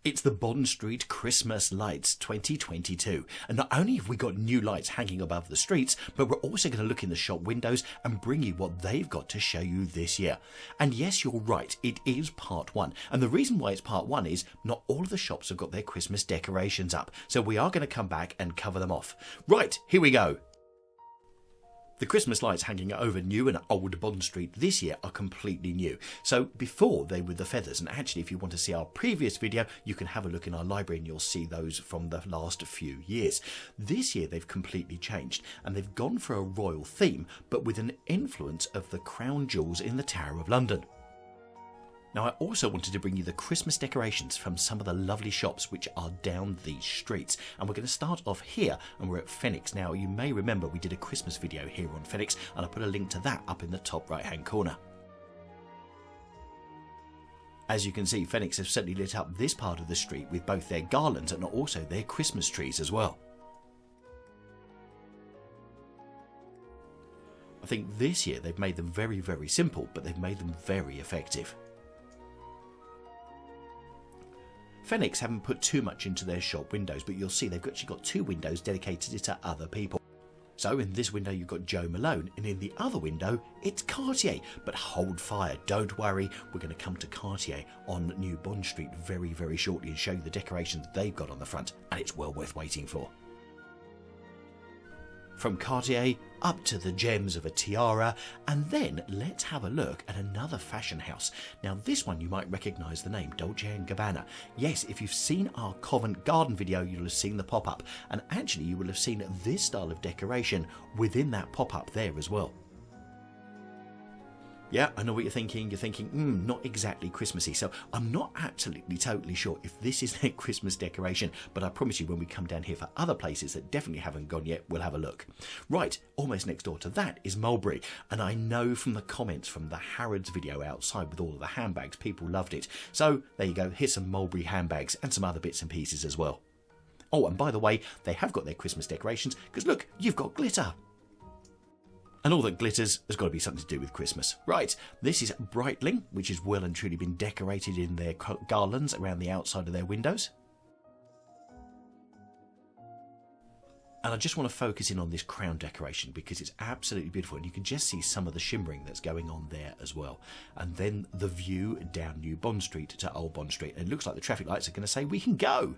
It's the Bond Street Christmas Lights 2022, and not only have we got new lights hanging above the streets, but we're also going to look in the shop windows and bring you what they've got to show you this year. And yes, you're right, it is part one, and the reason why it's part one is not all of the shops have got their Christmas decorations up, so we are going to come back and cover them off. Right, here we go. The Christmas lights hanging over New and Old Bond Street this year are completely new. So before they were the feathers, and actually if you want to see our previous video, you can have a look in our library and you'll see those from the last few years. This year they've completely changed and they've gone for a royal theme, but with an influence of the crown jewels in the Tower of London. Now I also wanted to bring you the Christmas decorations from some of the lovely shops which are down these streets, and we're going to start off here, and we're at Fenwicks. Now you may remember we did a Christmas video here on Fenwicks, and I put a link to that up in the top right hand corner. As you can see, Fenwicks have certainly lit up this part of the street with both their garlands and also their Christmas trees as well. I think this year they've made them very, very simple, but they've made them very effective. Fenwicks haven't put too much into their shop windows, but you'll see they've actually got two windows dedicated to other people. So in this window you've got Jo Malone, and in the other window it's Cartier. But hold fire, don't worry, we're going to come to Cartier on New Bond Street very, very shortly and show you the decorations they've got on the front, and it's well worth waiting for. From Cartier up to the gems of a tiara, and then let's have a look at another fashion house. Now this one you might recognise the name, Dolce Gabbana. Yes, if you've seen our Covent Garden video you'll have seen the pop-up, and actually you will have seen this style of decoration within that pop-up there as well. Yeah, I know what you're thinking. You're thinking, not exactly Christmassy. So I'm not absolutely totally sure if this is their Christmas decoration, but I promise you when we come down here for other places that definitely haven't gone yet, we'll have a look. Right, almost next door to that is Mulberry. And I know from the comments from the Harrods video outside with all of the handbags, people loved it. So there you go, here's some Mulberry handbags and some other bits and pieces as well. Oh, and by the way, they have got their Christmas decorations because look, you've got glitter. And all that glitters has got to be something to do with Christmas. Right, this is Breitling, which has well and truly been decorated in their garlands around the outside of their windows. And I just want to focus in on this crown decoration because it's absolutely beautiful, and you can just see some of the shimmering that's going on there as well. And then the view down New Bond Street to Old Bond Street, and it looks like the traffic lights are going to say we can go.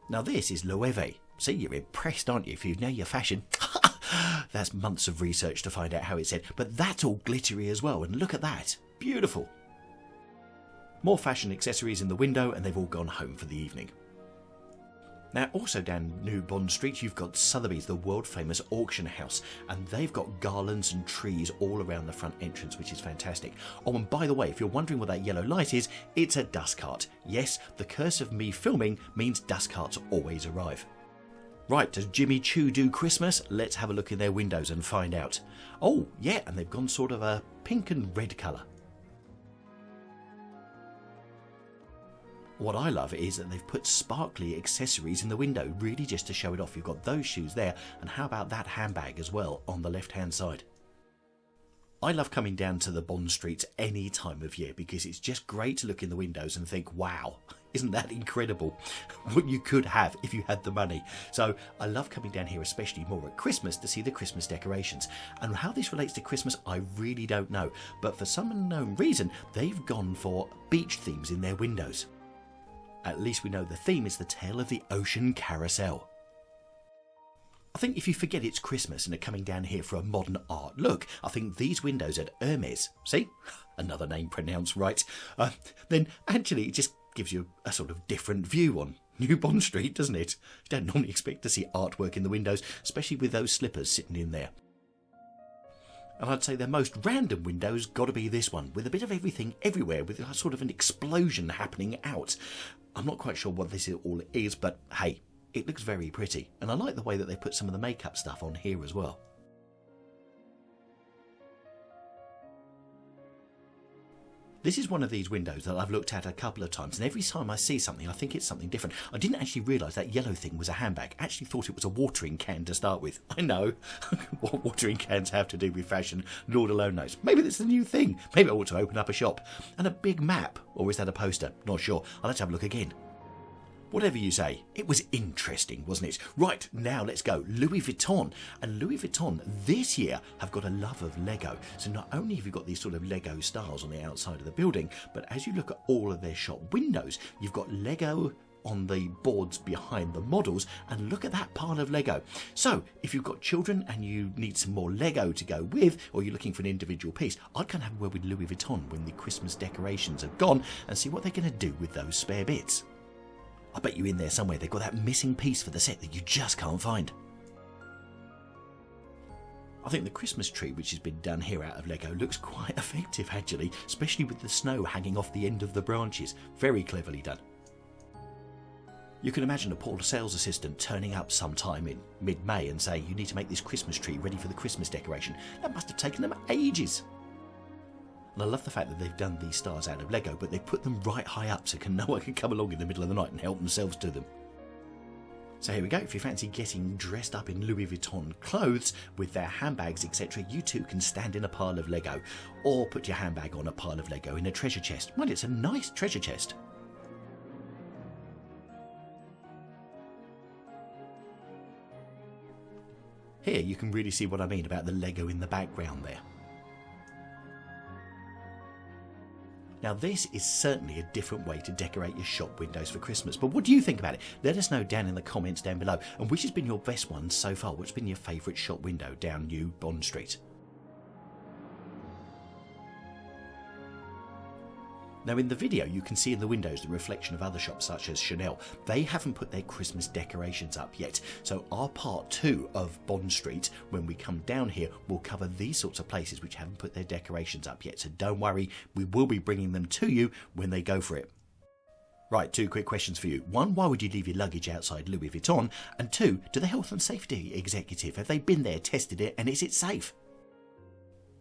Now this is Loewe. See, you're impressed, aren't you, if you know your fashion? That's months of research to find out how it's said, but that's all glittery as well, and look at that, beautiful. More fashion accessories in the window, and they've all gone home for the evening. Now also down New Bond Street you've got Sothebys, the world famous auction house, and they've got garlands and trees all around the front entrance, which is fantastic. Oh, and by the way, if you're wondering what that yellow light is, it's a dust cart. Yes, the curse of me filming means dust carts always arrive. Right, does Jimmy Choo do Christmas? Let's have a look in their windows and find out. Oh, yeah, and they've gone sort of a pink and red colour. What I love is that they've put sparkly accessories in the window, really just to show it off. You've got those shoes there, and how about that handbag as well on the left-hand side? I love coming down to the Bond Streets any time of year because it's just great to look in the windows and think, wow, isn't that incredible? What you could have if you had the money. So I love coming down here, especially more at Christmas, to see the Christmas decorations. And how this relates to Christmas, I really don't know. But for some unknown reason, they've gone for beach themes in their windows. At least we know the theme is the tale of the ocean carousel. I think if you forget it's Christmas and are coming down here for a modern art look, I think these windows at Hermes, see, another name pronounced right, then actually it just gives you a sort of different view on New Bond Street, doesn't it? You don't normally expect to see artwork in the windows, especially with those slippers sitting in there. And I'd say their most random window's got to be this one, with a bit of everything everywhere, with a sort of an explosion happening out. I'm not quite sure what this all is, but hey, it looks very pretty, and I like the way that they put some of the makeup stuff on here as well. This is one of these windows that I've looked at a couple of times, and every time I see something I think it's something different. I didn't actually realise that yellow thing was a handbag. I actually thought it was a watering can to start with. I know what watering cans have to do with fashion, Lord alone knows. Maybe that's the new thing. Maybe I ought to open up a shop. And a big map, or is that a poster? Not sure. I'll have to have a look again. Whatever you say, it was interesting, wasn't it? Right, now let's go. Louis Vuitton. And Louis Vuitton this year have got a love of Lego. So not only have you got these sort of Lego stars on the outside of the building, but as you look at all of their shop windows, you've got Lego on the boards behind the models, and look at that pile of Lego. So if you've got children and you need some more Lego to go with, or you're looking for an individual piece, I'd kind of have a word with Louis Vuitton when the Christmas decorations have gone and see what they're going to do with those spare bits. I bet you in there somewhere they've got that missing piece for the set that you just can't find. I think the Christmas tree which has been done here out of Lego looks quite effective actually, especially with the snow hanging off the end of the branches. Very cleverly done. You can imagine a poor sales assistant turning up sometime in mid-May and saying, you need to make this Christmas tree ready for the Christmas decoration. That must have taken them ages. And I love the fact that they've done these stars out of Lego, but they've put them right high up so no one can come along in the middle of the night and help themselves to them. So here we go. If you fancy getting dressed up in Louis Vuitton clothes with their handbags, etc., you too can stand in a pile of Lego, or put your handbag on a pile of Lego in a treasure chest. Well, it's a nice treasure chest. Here you can really see what I mean about the Lego in the background there. Now this is certainly a different way to decorate your shop windows for Christmas, but what do you think about it? Let us know down in the comments down below, and which has been your best one so far? What's been your favourite shop window down New Bond Street? Now in the video you can see in the windows the reflection of other shops such as Chanel. They haven't put their Christmas decorations up yet, so our part 2 of Bond Street, when we come down here, will cover these sorts of places which haven't put their decorations up yet, so don't worry, we will be bringing them to you when they go for it. Right, 2 quick questions for you. 1, why would you leave your luggage outside Louis Vuitton? And 2, do the health and safety executive, have they been there, tested it, and is it safe?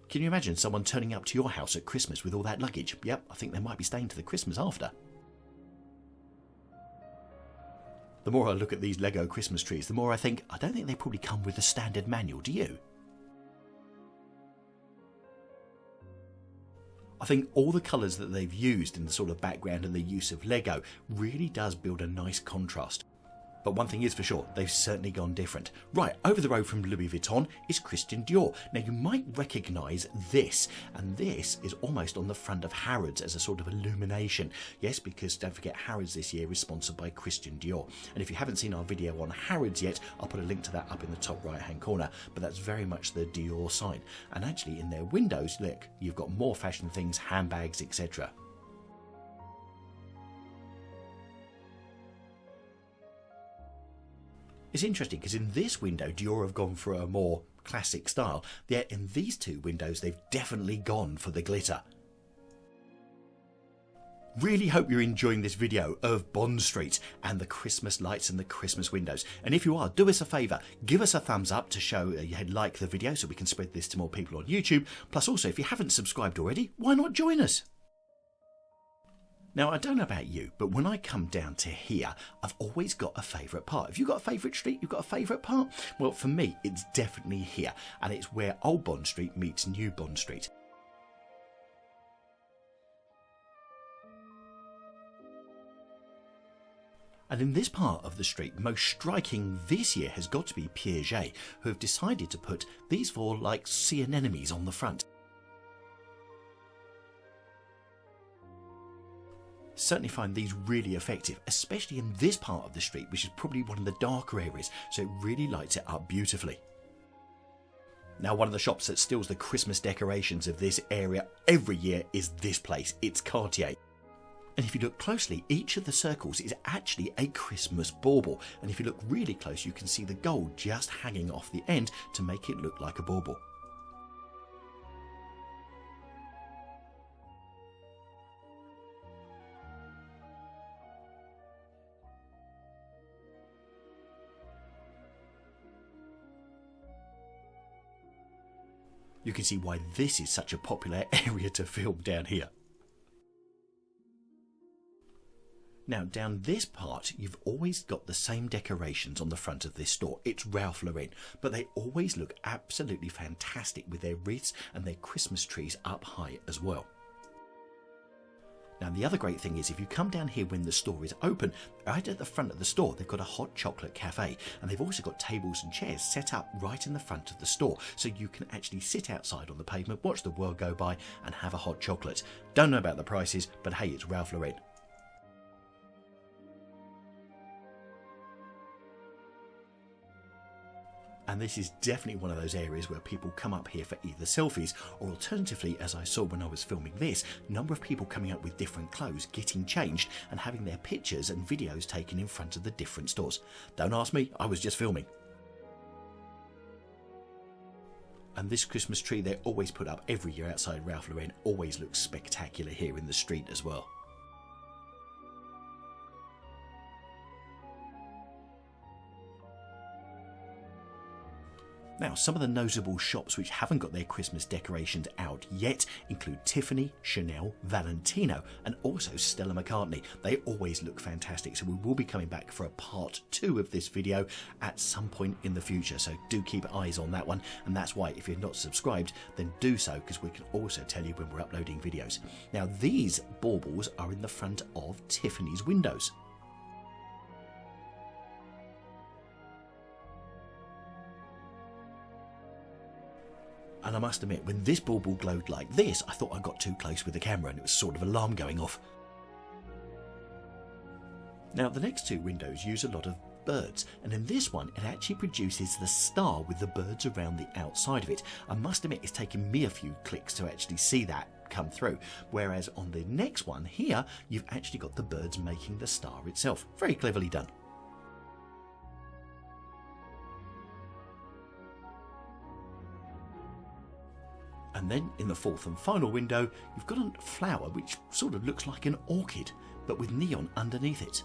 Can you imagine someone turning up to your house at Christmas with all that luggage? Yep, I think they might be staying to the Christmas after. The more I look at these Lego Christmas trees, the more I think, I don't think they probably come with a standard manual, do you? I think all the colours that they've used in the sort of background and the use of Lego really does build a nice contrast. But one thing is for sure, they've certainly gone different. Right, over the road from Louis Vuitton is Christian Dior. Now you might recognise this, and this is almost on the front of Harrods as a sort of illumination. Yes, because don't forget Harrods this year is sponsored by Christian Dior. And if you haven't seen our video on Harrods yet, I'll put a link to that up in the top right hand corner, but that's very much the Dior sign. And actually in their windows, look, you've got more fashion things, handbags, etc. It's interesting because in this window Dior have gone for a more classic style, yet in these 2 windows they've definitely gone for the glitter. Really hope you're enjoying this video of Bond Street and the Christmas lights and the Christmas windows. And if you are, do us a favour, give us a thumbs up to show you like the video so we can spread this to more people on YouTube. Plus also, if you haven't subscribed already, why not join us? Now, I don't know about you, but when I come down to here, I've always got a favourite part. If you've got a favourite street, you've got a favourite part? Well, for me, it's definitely here, and it's where Old Bond Street meets New Bond Street. And in this part of the street, most striking this year has got to be Piaget, who have decided to put these 4 like sea anemones on the front. Certainly find these really effective, especially in this part of the street, which is probably one of the darker areas, so it really lights it up beautifully. Now, one of the shops that steals the Christmas decorations of this area every year is this place. It's Cartier. And if you look closely, each of the circles is actually a Christmas bauble, and if you look really close you can see the gold just hanging off the end to make it look like a bauble. You can see why this is such a popular area to film down here. Now down this part you've always got the same decorations on the front of this store. It's Ralph Lauren, but they always look absolutely fantastic with their wreaths and their Christmas trees up high as well. Now the other great thing is if you come down here when the store is open, right at the front of the store they've got a hot chocolate cafe, and they've also got tables and chairs set up right in the front of the store, so you can actually sit outside on the pavement, watch the world go by and have a hot chocolate. Don't know about the prices, but hey, it's Ralph Lauren. And this is definitely one of those areas where people come up here for either selfies or alternatively, as I saw when I was filming this, a number of people coming up with different clothes, getting changed and having their pictures and videos taken in front of the different stores. Don't ask me, I was just filming. And this Christmas tree they always put up every year outside Ralph Lauren always looks spectacular here in the street as well. Now, some of the notable shops which haven't got their Christmas decorations out yet include Tiffany, Chanel, Valentino and also Stella McCartney. They always look fantastic, so we will be coming back for a part 2 of this video at some point in the future, so do keep eyes on that one, and that's why if you're not subscribed then do so, because we can also tell you when we're uploading videos. Now these baubles are in the front of Tiffany's windows. And I must admit, when this bauble glowed like this, I thought I got too close with the camera and it was sort of alarm going off. Now the next 2 windows use a lot of birds, and in this one it actually produces the star with the birds around the outside of it. I must admit it's taken me a few clicks to actually see that come through, whereas on the next one here you've actually got the birds making the star itself. Very cleverly done. And then in the 4th and final window you've got a flower which sort of looks like an orchid but with neon underneath it.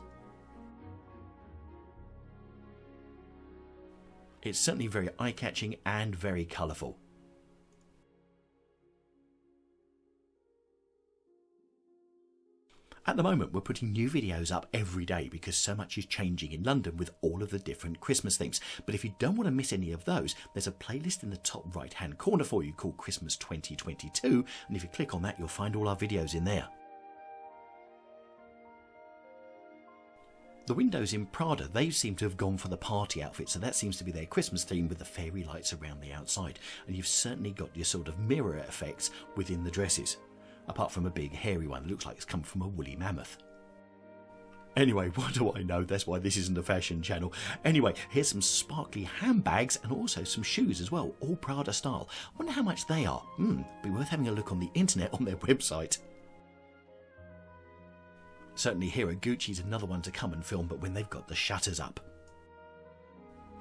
It's certainly very eye-catching and very colourful. At the moment we're putting new videos up every day because so much is changing in London with all of the different Christmas themes. But if you don't want to miss any of those, there's a playlist in the top right hand corner for you called Christmas 2022, and if you click on that you'll find all our videos in there. The windows in Prada, they seem to have gone for the party outfit, so that seems to be their Christmas theme with the fairy lights around the outside, and you've certainly got your sort of mirror effects within the dresses. Apart from a big hairy one that looks like it's come from a woolly mammoth. Anyway, what do I know? That's why this isn't a fashion channel. Anyway, here's some sparkly handbags and also some shoes as well, all Prada style. I wonder how much they are. Be worth having a look on the internet on their website. Certainly here at Gucci's another one to come and film, but when they've got the shutters up.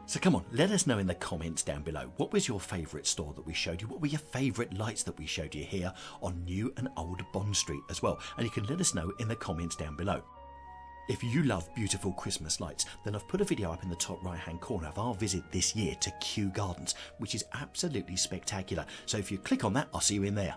So come on, let us know in the comments down below. What was your favourite store that we showed you? What were your favourite lights that we showed you here on New and Old Bond Street as well? And you can let us know in the comments down below. If you love beautiful Christmas lights, then I've put a video up in the top right hand corner of our visit this year to Kew Gardens, which is absolutely spectacular. So if you click on that, I'll see you in there.